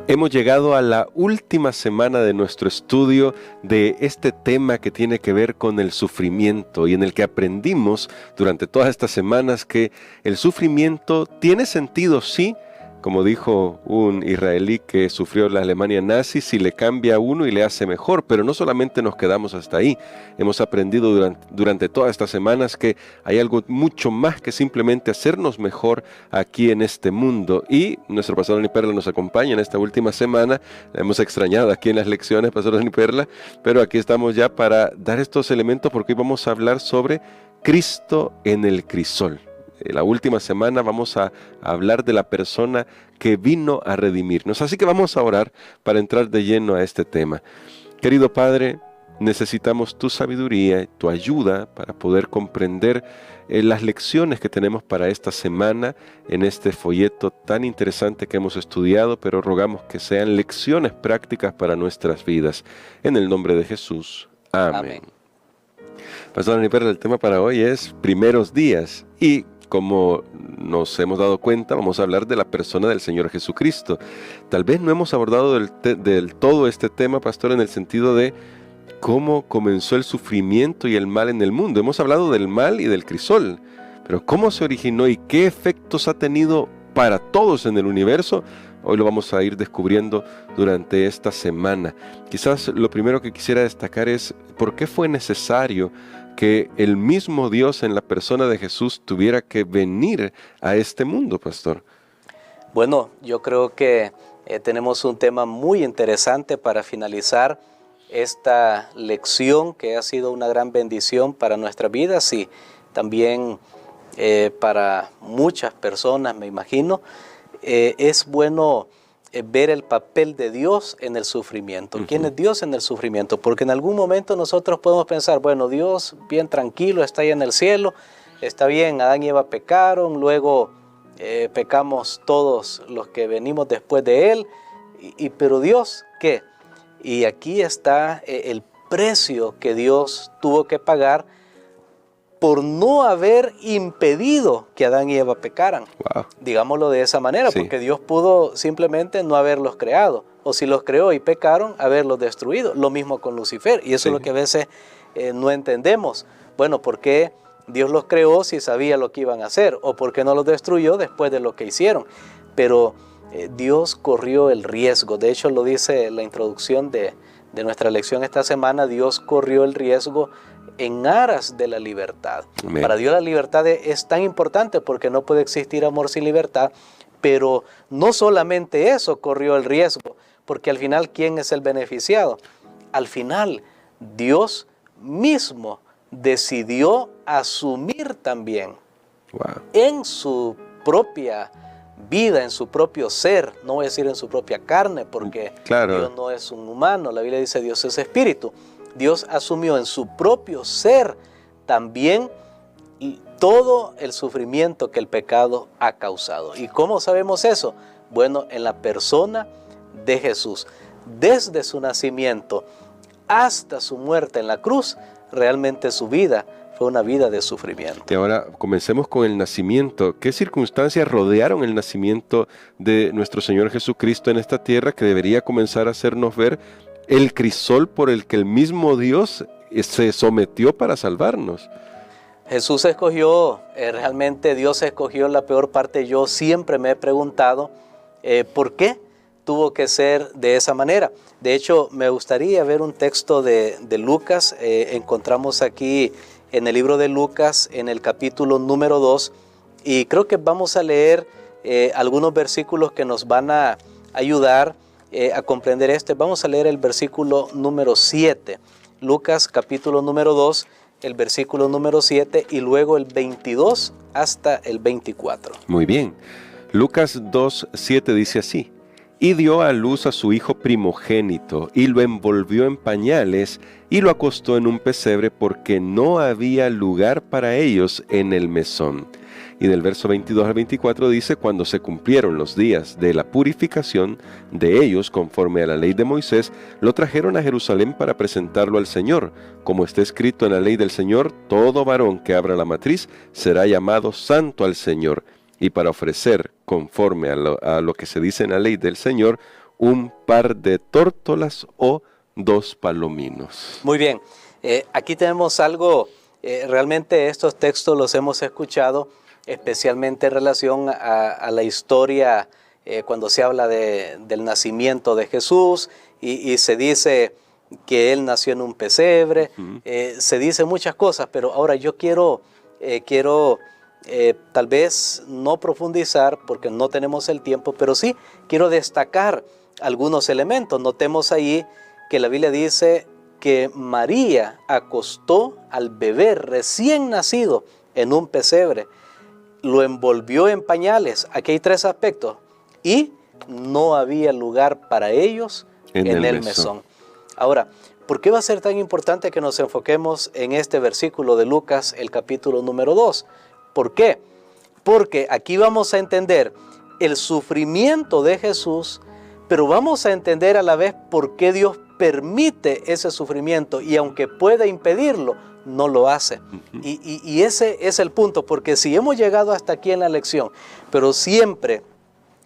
Hemos llegado a la última semana de nuestro estudio de este tema que tiene que ver con el sufrimiento y en el que aprendimos durante todas estas semanas que el sufrimiento tiene sentido, sí, como dijo un israelí que sufrió la Alemania nazi, si le cambia a uno y le hace mejor, pero no solamente nos quedamos hasta ahí. Hemos aprendido durante todas estas semanas que hay algo mucho más que simplemente hacernos mejor aquí en este mundo. Y nuestro pastor Dani Perla nos acompaña en esta última semana. La hemos extrañado aquí en las lecciones, pastor Dani Perla, pero aquí estamos ya para dar estos elementos porque hoy vamos a hablar sobre Cristo en el crisol. La última semana vamos a hablar de la persona que vino a redimirnos. Así que vamos a orar para entrar de lleno a este tema. Querido Padre, necesitamos tu sabiduría, tu ayuda para poder comprender las lecciones que tenemos para esta semana en este folleto tan interesante que hemos estudiado, pero rogamos que sean lecciones prácticas para nuestras vidas. En el nombre de Jesús. Amén. Pastor Dani Perla, el tema para hoy es primeros días y como nos hemos dado cuenta, vamos a hablar de la persona del Señor Jesucristo. Tal vez no hemos abordado del todo este tema, pastor, en el sentido de cómo comenzó el sufrimiento y el mal en el mundo. Hemos hablado del mal y del crisol, pero cómo se originó y qué efectos ha tenido para todos en el universo, hoy lo vamos a ir descubriendo durante esta semana. Quizás lo primero que quisiera destacar es por qué fue necesario que el mismo Dios en la persona de Jesús tuviera que venir a este mundo, pastor. Bueno, yo creo que tenemos un tema muy interesante para finalizar esta lección que ha sido una gran bendición para nuestras vidas y también para muchas personas, me imagino. Es bueno ver el papel de Dios en el sufrimiento. ¿Quién es Dios en el sufrimiento? Porque en algún momento nosotros podemos pensar, bueno, Dios bien tranquilo, está ahí en el cielo, está bien, Adán y Eva pecaron, luego pecamos todos los que venimos después de él, pero Dios, ¿qué? Y aquí está el precio que Dios tuvo que pagar por no haber impedido que Adán y Eva pecaran. Wow. Digámoslo de esa manera, sí. Porque Dios pudo simplemente no haberlos creado, o si los creó y pecaron, haberlos destruido. Lo mismo con Lucifer, y eso sí. Es lo que a veces no entendemos. Bueno, ¿por qué Dios los creó si sabía lo que iban a hacer? ¿O por qué no los destruyó después de lo que hicieron? Pero Dios corrió el riesgo. De hecho, lo dice la introducción de nuestra lección esta semana, Dios corrió el riesgo en aras de la libertad. Amén. Para Dios la libertad es tan importante porque no puede existir amor sin libertad, pero no solamente eso corrió el riesgo, porque al final, ¿quién es el beneficiado? Al final, Dios mismo decidió asumir también en su propia vida, en su propio ser, no voy a decir en su propia carne, porque Dios no es un humano, la Biblia dice Dios es espíritu. Dios asumió en su propio ser también todo el sufrimiento que el pecado ha causado. ¿Y cómo sabemos eso? Bueno, en la persona de Jesús. Desde su nacimiento hasta su muerte en la cruz, realmente su vida fue una vida de sufrimiento. Y ahora comencemos con el nacimiento. ¿Qué circunstancias rodearon el nacimiento de nuestro Señor Jesucristo en esta tierra que debería comenzar a hacernos ver el crisol por el que el mismo Dios se sometió para salvarnos? Jesús escogió, realmente Dios escogió la peor parte. Yo siempre me he preguntado por qué tuvo que ser de esa manera. De hecho, me gustaría ver un texto de Lucas. Encontramos aquí en el libro de Lucas, en el capítulo número 2, y creo que vamos a leer algunos versículos que nos van a ayudar a comprender Vamos a leer el versículo número 7, Lucas capítulo número 2, el versículo número 7 y luego el 22 hasta el 24. Muy bien, Lucas 2:7 dice así: y dio a luz a su hijo primogénito, y lo envolvió en pañales, y lo acostó en un pesebre, porque no había lugar para ellos en el mesón. Y del verso 22 al 24 dice: cuando se cumplieron los días de la purificación de ellos, conforme a la ley de Moisés, lo trajeron a Jerusalén para presentarlo al Señor. Como está escrito en la ley del Señor, todo varón que abra la matriz será llamado santo al Señor. Y para ofrecer, conforme a lo que se dice en la ley del Señor, un par de tórtolas o 2 palominos. Muy bien, aquí tenemos algo, realmente estos textos los hemos escuchado especialmente en relación a la historia cuando se habla del nacimiento de Jesús y se dice que Él nació en un pesebre, se dice muchas cosas, pero ahora yo quiero tal vez no profundizar porque no tenemos el tiempo, pero sí quiero destacar algunos elementos. Notemos ahí que la Biblia dice que María acostó al bebé recién nacido en un pesebre, lo envolvió en pañales. Aquí hay 3 aspectos. Y no había lugar para ellos en el mesón. Ahora, ¿por qué va a ser tan importante que nos enfoquemos en este versículo de Lucas, el capítulo número 2? ¿Por qué? Porque aquí vamos a entender el sufrimiento de Jesús, pero vamos a entender a la vez por qué Dios permite ese sufrimiento y aunque pueda impedirlo, no lo hace. Y ese es el punto, porque si hemos llegado hasta aquí en la lección, pero siempre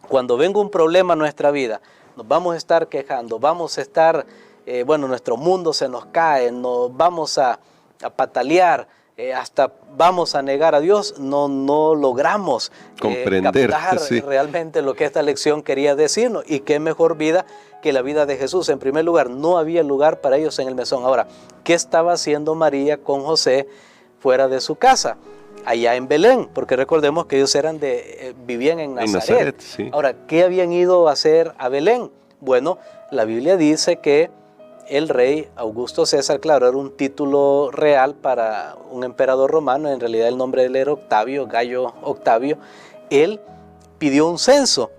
cuando venga un problema en nuestra vida, nos vamos a estar quejando, vamos a estar, nuestro mundo se nos cae, nos vamos a patalear, hasta vamos a negar a Dios, no logramos comprender, captar realmente lo que esta lección quería decirnos. Y qué mejor vida que la vida de Jesús. En primer lugar, no había lugar para ellos en el mesón. Ahora, ¿qué estaba haciendo María con José fuera de su casa? Allá en Belén, porque recordemos que ellos vivían en Nazaret. Sí. Ahora, ¿qué habían ido a hacer a Belén? Bueno, la Biblia dice que el rey Augusto César, claro, era un título real para un emperador romano, en realidad el nombre de él era Octavio, Gallo Octavio. Él pidió un censo.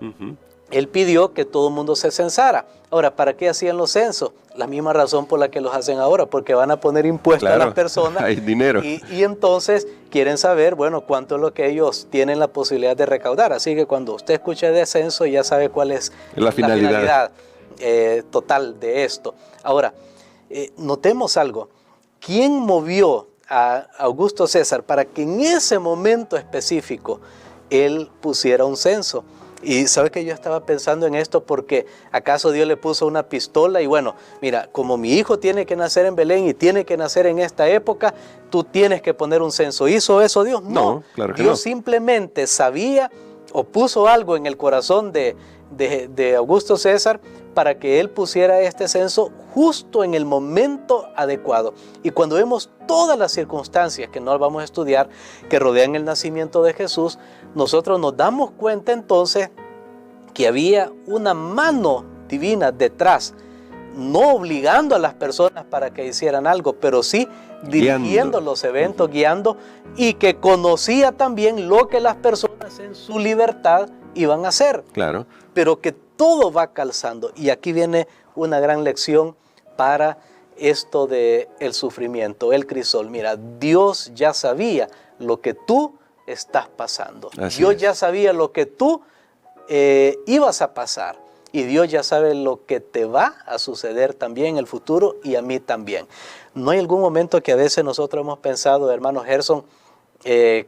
Él pidió que todo el mundo se censara. Ahora, ¿para qué hacían los censos? La misma razón por la que los hacen ahora, porque van a poner impuestos a las personas. Hay dinero. Y entonces quieren saber, cuánto es lo que ellos tienen la posibilidad de recaudar. Así que cuando usted escuche de censo, ya sabe cuál es la finalidad total de esto. Ahora, notemos algo. ¿Quién movió a Augusto César para que en ese momento específico él pusiera un censo? Y sabe que yo estaba pensando en esto porque acaso Dios le puso una pistola y mira, como mi hijo tiene que nacer en Belén y tiene que nacer en esta época, tú tienes que poner un censo. ¿Hizo eso Dios? No, claro que Dios no. Simplemente sabía o puso algo en el corazón de Augusto César para que él pusiera este censo justo en el momento adecuado. Y cuando vemos todas las circunstancias que no vamos a estudiar, que rodean el nacimiento de Jesús, nosotros nos damos cuenta entonces que había una mano divina detrás, no obligando a las personas para que hicieran algo, pero sí dirigiendo los eventos, guiando, y que conocía también lo que las personas en su libertad iban a hacer. Claro. Pero que todo va calzando. Y aquí viene una gran lección para esto del sufrimiento, el crisol. Mira, Dios ya sabía lo que tú estás pasando. Dios ya sabía lo que tú ibas a pasar. Y Dios ya sabe lo que te va a suceder también en el futuro y a mí también. ¿No hay algún momento que a veces nosotros hemos pensado, hermano Gerson,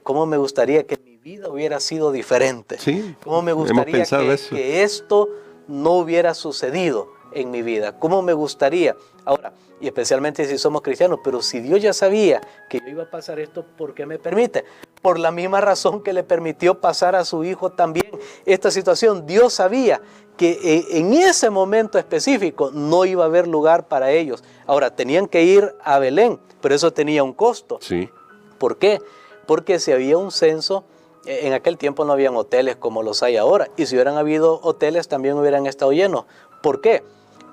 cómo me gustaría que mi vida hubiera sido diferente? Sí, ¿Cómo me gustaría que esto no hubiera sucedido en mi vida? ¿Cómo me gustaría? Ahora, y especialmente si somos cristianos, pero si Dios ya sabía que yo iba a pasar esto, ¿por qué me permite? Por la misma razón que le permitió pasar a su hijo también esta situación. Dios sabía que en ese momento específico no iba a haber lugar para ellos. Ahora, tenían que ir a Belén, pero eso tenía un costo. Sí. ¿Por qué? Porque si había un censo, en aquel tiempo no habían hoteles como los hay ahora, y si hubieran habido hoteles también hubieran estado llenos. ¿Por qué?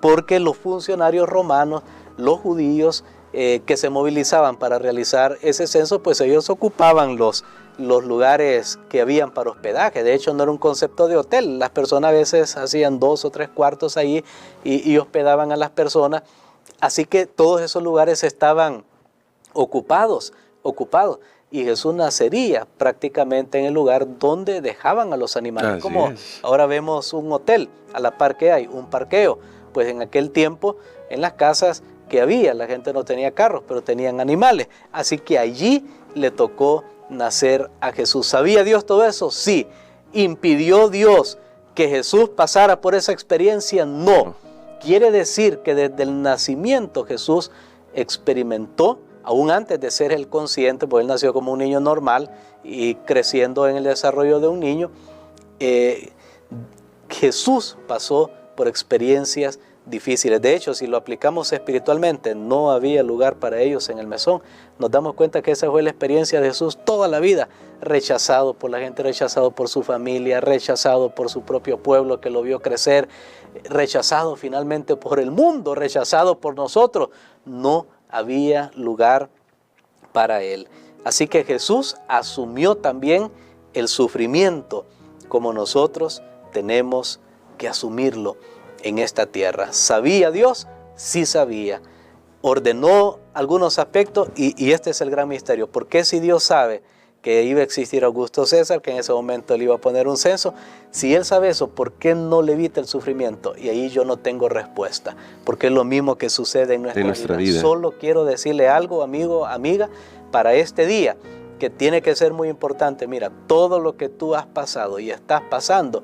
Porque los funcionarios romanos, los judíos que se movilizaban para realizar ese censo, pues ellos ocupaban los lugares que habían para hospedaje. De hecho, no era un concepto de hotel. Las personas a veces hacían 2 o 3 cuartos ahí y hospedaban a las personas. Así que todos esos lugares estaban ocupados. Y Jesús nacería prácticamente en el lugar donde dejaban a los animales. Así como es. Ahora vemos un hotel, a la par que hay un parqueo. Pues en aquel tiempo, en las casas que había, la gente no tenía carros, pero tenían animales. Así que allí le tocó nacer a Jesús. ¿Sabía Dios todo eso? Sí. ¿Impidió Dios que Jesús pasara por esa experiencia, no. Quiere decir que desde el nacimiento Jesús experimentó, aún antes de ser el consciente, porque él nació como un niño normal y creciendo en el desarrollo de un niño, Jesús pasó por experiencias difíciles. De hecho, si lo aplicamos espiritualmente, no había lugar para ellos en el mesón. Nos damos cuenta que esa fue la experiencia de Jesús toda la vida, rechazado por la gente, rechazado por su familia, rechazado por su propio pueblo que lo vio crecer, rechazado finalmente por el mundo, rechazado por nosotros. No había lugar para él. Así que Jesús asumió también el sufrimiento como nosotros tenemos que asumirlo en esta tierra. ¿Sabía Dios? Sí sabía. Ordenó algunos aspectos y este es el gran misterio. ¿Por qué si Dios sabe que iba a existir Augusto César, que en ese momento él iba a poner un censo? Si él sabe eso, ¿por qué no le evita el sufrimiento? Y ahí yo no tengo respuesta, porque es lo mismo que sucede en nuestra vida. Solo quiero decirle algo, amigo, amiga, para este día, que tiene que ser muy importante. Mira, todo lo que tú has pasado y estás pasando,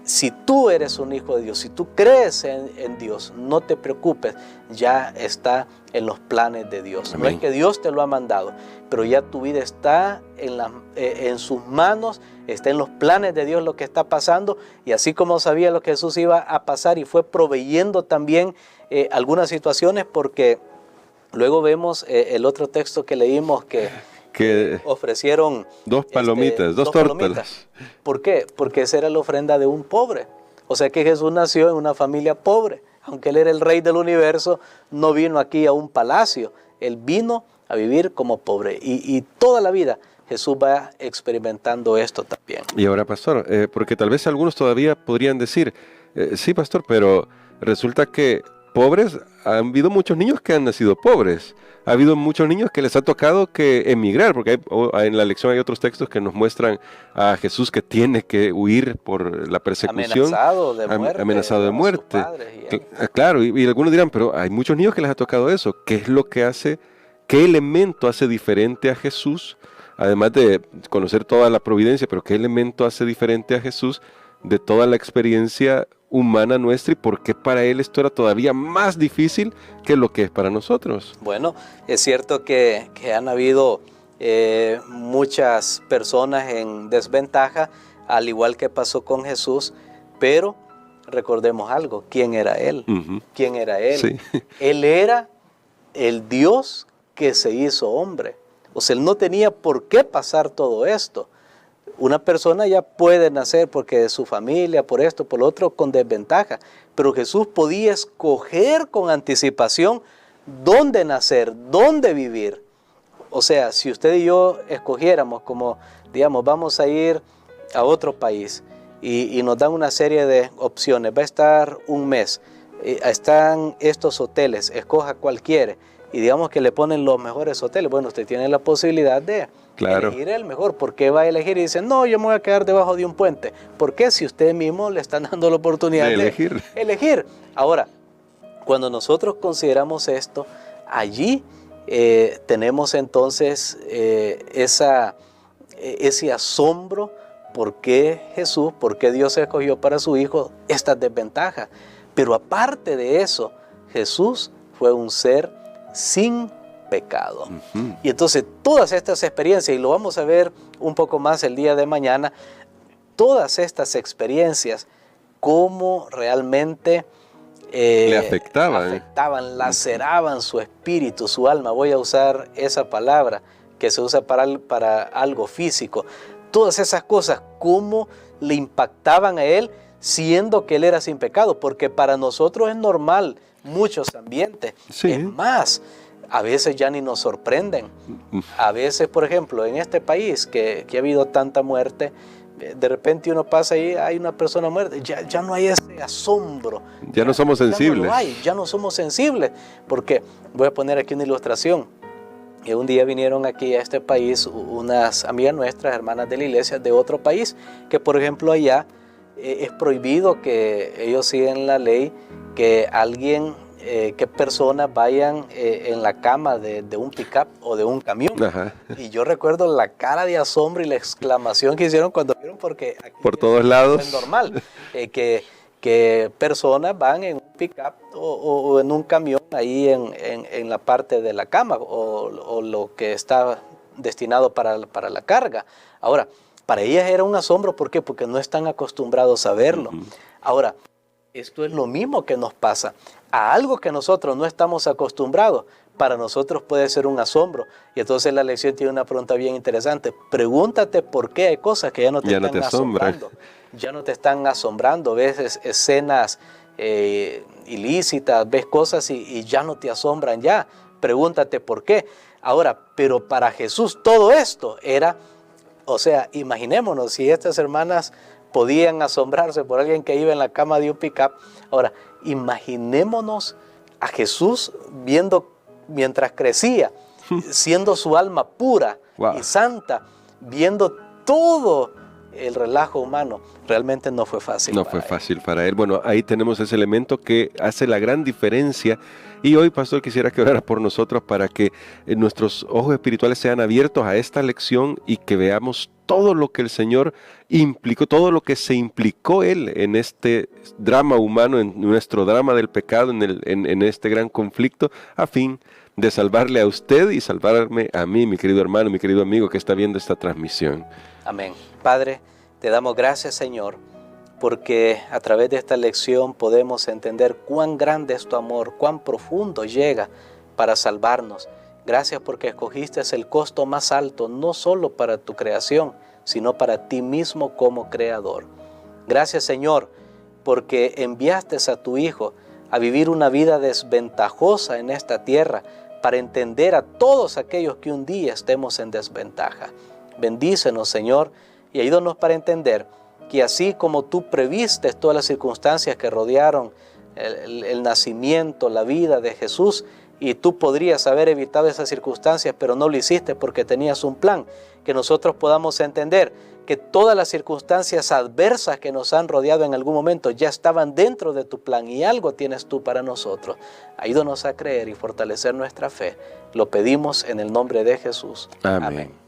si tú eres un hijo de Dios, si tú crees en Dios, no te preocupes, ya está en los planes de Dios. Amén. No es que Dios te lo ha mandado, pero ya tu vida está en sus manos, está en los planes de Dios lo que está pasando, y así como sabía lo que Jesús iba a pasar y fue proveyendo también algunas situaciones, porque luego vemos el otro texto que leímos que ofrecieron dos palomitas, dos tortas. ¿Por qué? Porque esa era la ofrenda de un pobre. O sea que Jesús nació en una familia pobre. Aunque Él era el rey del universo, no vino aquí a un palacio. Él vino a vivir como pobre. Y toda la vida Jesús va experimentando esto también. Y ahora, pastor, porque tal vez algunos todavía podrían decir, sí, pastor, pero resulta que pobres, han habido muchos niños que han nacido pobres. Ha habido muchos niños que les ha tocado que emigrar, porque en la lección hay otros textos que nos muestran a Jesús que tiene que huir por la persecución. Amenazado de muerte. Claro, y algunos dirán, pero hay muchos niños que les ha tocado eso. ¿Qué es lo que hace, qué elemento hace diferente a Jesús? Además de conocer toda la providencia, pero ¿qué elemento hace diferente a Jesús de toda la experiencia humana nuestra, y por qué para él esto era todavía más difícil que lo que es para nosotros? Bueno, es cierto que han habido muchas personas en desventaja, al igual que pasó con Jesús, pero recordemos algo, ¿quién era él? ¿Quién era él? Sí. Él era el Dios que se hizo hombre. O sea, él no tenía por qué pasar todo esto. Una persona ya puede nacer porque de su familia, por esto, por lo otro, con desventaja. Pero Jesús podía escoger con anticipación dónde nacer, dónde vivir. O sea, si usted y yo escogiéramos como, digamos, vamos a ir a otro país y nos dan una serie de opciones, va a estar un mes, están estos hoteles, escoja cuál quiere. Y digamos que le ponen los mejores hoteles. Bueno, usted tiene la posibilidad de elegir el mejor. ¿Por qué va a elegir? Y dice, no, yo me voy a quedar debajo de un puente. ¿Por qué? Si usted mismo le están dando la oportunidad de elegir. Ahora, cuando nosotros consideramos esto, allí tenemos entonces ese asombro. ¿Por qué Jesús, por qué Dios escogió para su Hijo estas desventajas? Pero aparte de eso, Jesús fue un ser sin pecado. Y entonces todas estas experiencias, y lo vamos a ver un poco más el día de mañana, todas estas experiencias, cómo realmente le afectaban, laceraban su espíritu, su alma. Voy a usar esa palabra que se usa para algo físico. Todas esas cosas, cómo le impactaban a él, siendo que él era sin pecado, porque para nosotros es normal muchos ambientes. Sí. Es más, a veces ya ni nos sorprenden. A veces, por ejemplo, en este país que ha habido tanta muerte, de repente uno pasa y hay una persona muerta, ya no hay ese asombro. Ya no somos sensibles. Ya no somos sensibles, porque voy a poner aquí una ilustración. Un día vinieron aquí a este país unas amigas nuestras, hermanas de la iglesia de otro país, que por ejemplo allá es prohibido, que ellos siguen la ley, que alguien, que personas vayan en la cama de un pick-up o de un camión. Ajá. Y yo recuerdo la cara de asombro y la exclamación que hicieron cuando vieron porque aquí por todos lados es normal que personas van en un pick-up o en un camión ahí en la parte de la cama o lo que está destinado para la carga. Ahora, para ellas era un asombro, ¿por qué? Porque no están acostumbrados a verlo. Ahora, esto es lo mismo que nos pasa. A algo que nosotros no estamos acostumbrados, para nosotros puede ser un asombro. Y entonces la lección tiene una pregunta bien interesante. Pregúntate por qué hay cosas que ya no te están asombrando. Ya no te están asombrando. Ves escenas ilícitas, ves cosas y ya no te asombran ya. Pregúntate por qué. Ahora, pero para Jesús todo esto era, o sea, imaginémonos si estas hermanas podían asombrarse por alguien que iba en la cama de un pick-up. Ahora, imaginémonos a Jesús viendo mientras crecía, siendo su alma pura y santa, viendo todo el relajo humano. Realmente no fue fácil. No fue fácil para él. Bueno, ahí tenemos ese elemento que hace la gran diferencia. Y hoy, pastor, quisiera que orara por nosotros para que nuestros ojos espirituales sean abiertos a esta lección y que veamos todo lo que el Señor implicó, todo lo que se implicó Él en este drama humano, en nuestro drama del pecado, en este gran conflicto, a fin de salvarle a usted y salvarme a mí, mi querido hermano, mi querido amigo que está viendo esta transmisión. Amén. Padre, te damos gracias, Señor, porque a través de esta lección podemos entender cuán grande es tu amor, cuán profundo llega para salvarnos. Gracias porque escogiste el costo más alto, no solo para tu creación, sino para ti mismo como creador. Gracias, Señor, porque enviaste a tu Hijo a vivir una vida desventajosa en esta tierra para entender a todos aquellos que un día estemos en desventaja. Bendícenos, Señor, y ayúdanos para entender que así como tú previste todas las circunstancias que rodearon el nacimiento, la vida de Jesús, y tú podrías haber evitado esas circunstancias, pero no lo hiciste porque tenías un plan, que nosotros podamos entender que todas las circunstancias adversas que nos han rodeado en algún momento ya estaban dentro de tu plan y algo tienes tú para nosotros. Ayúdanos a creer y fortalecer nuestra fe. Lo pedimos en el nombre de Jesús. Amén.